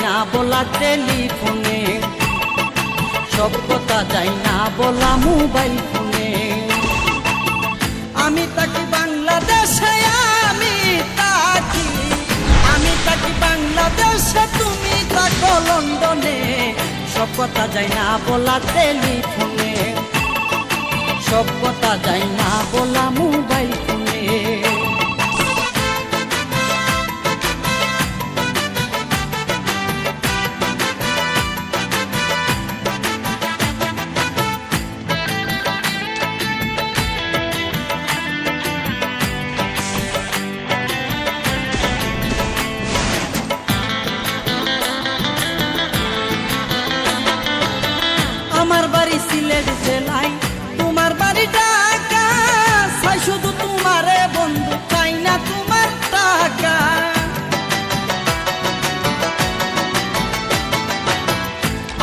না বলা টেলিফোনে, সব কথা যায় না বলা মোবাইল ফোনে। আমি থাকি বাংলাদেশে, আমি থাকি বাংলাদেশে, তুমি থাকো লন্ডনে, সব কথা যায় না বলা টেলিফোনে, সব কথা যায় না বলা মোবাইল ফোনে। আমার বাড়ি সিলেট জেলায়, তোমার বাড়ি ঢাকা, চাই শুধু তোমারে বন্ধু, চাই না তোমার টাকা।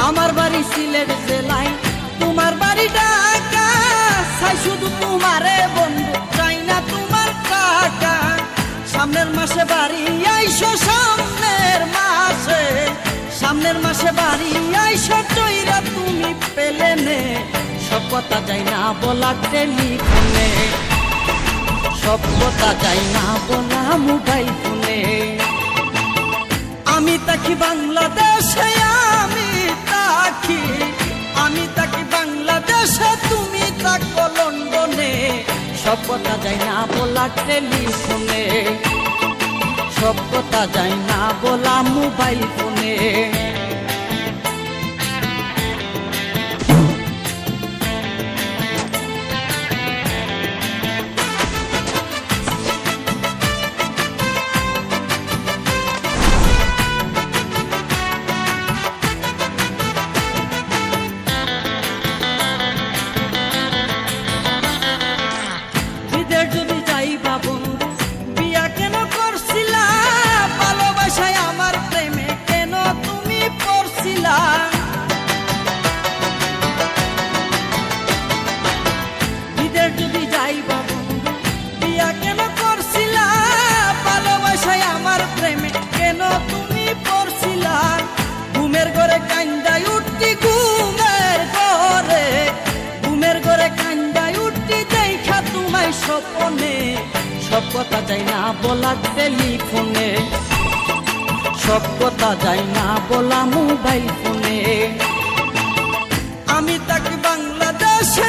আমার বাড়ি সিলেট জেলায়, তোমার বাড়ি ঢাকা, চাই শুধু তোমারে বন্ধু, চাই না তোমার টাকা। সামনের মাসে বাড়ি আইসো, সামনের মাসে বাড়ি আইসো, চইরা তুমি পেলে নে, সব কথা যায় না বলা টেলিফোনে, সব কথা যায় না বলা মোবাইল ফোনে। আমি থাকি বাংলাদেশে, আমি থাকি বাংলাদেশে, তুমি থাকো লন্ডনে, সব কথা যায় না বলা টেলিফোনে, সব কথা যায় না বলা মোবাইল ফোনে। বিদেশ যদি যাইবা বন্ধু, বিয়া কেন করছিলা, ভালোবাসায় আমার প্রেমে কেন তুমি পড়ছিলা। বিদেশ যদি যাইবা বন্ধু, বিয়া কেন করছিলা, ভালোবাসায় আমার প্রেমে কেন তুমি পড়ছিলা। ঘুমের ঘরে কান্দায় উঠতি, ঘুমের ঘরে কান্দায় উঠতি, দেখা তোমায় স্বপ্নে, সব কথা যায় না বলা টেলিফোনে, সব কথা যায় না বলা মোবাইল ফোনে। আমি থাকি বাংলাদেশে,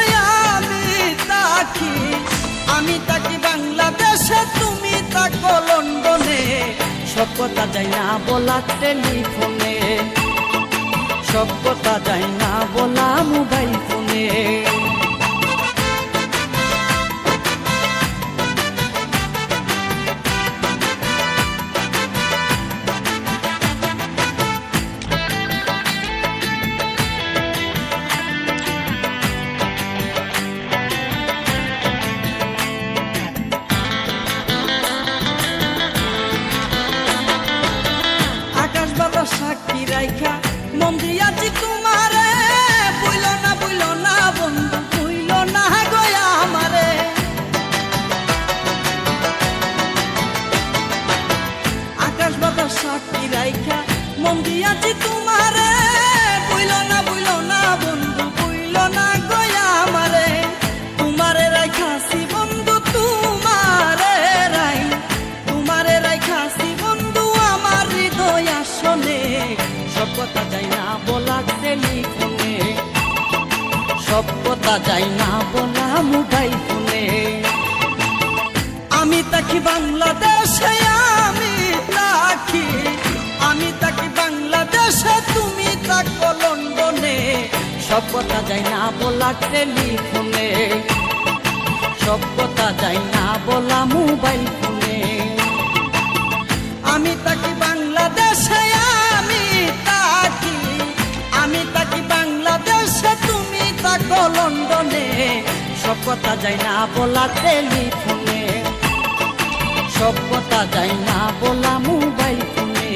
আমি থাকি বাংলাদেশে, তুমি থাকো লন্ডনে, সব কথা যায় না বলা টেলিফোনে, সব কথা যায় না বলা মোবাইল ফোনে। সাক্ষী রাইখা মন দিয়াছি তোমারে, বুইল না বন্ধু, বুইল না গয়া আমারে। আকাশ বাতাস সাক্ষী রাইখা মন দিয়াছি তোমারে, বুইল না বন্ধু, বুইল না গয়া আমারে। তোমারে রাইখাছি বন্ধু, তোমারে রাইখাছি বন্ধু, আমার হৃদয় আসনে, সব কথা যায় না বলা টেলিফোনে, সব কথা যায় না বলা মোবাইল ফোনে। আমি থাকি বাংলাদেশে, আমি থাকি বাংলাদেশে, তুমি থাকো লন্ডনে, সব কথা যায় না বলা টেলিফোনে, সব কথা যায় না বলা মোবাইল ফোনে। আমি থাকি বাংলাদেশে, আমি থাকি বাংলাদেশে, তুমি থাকো লন্ডনে, সব কথা যায় না বলা টেলিফোনে, সব কথা যায় না বলা মোবাইল ফোনে।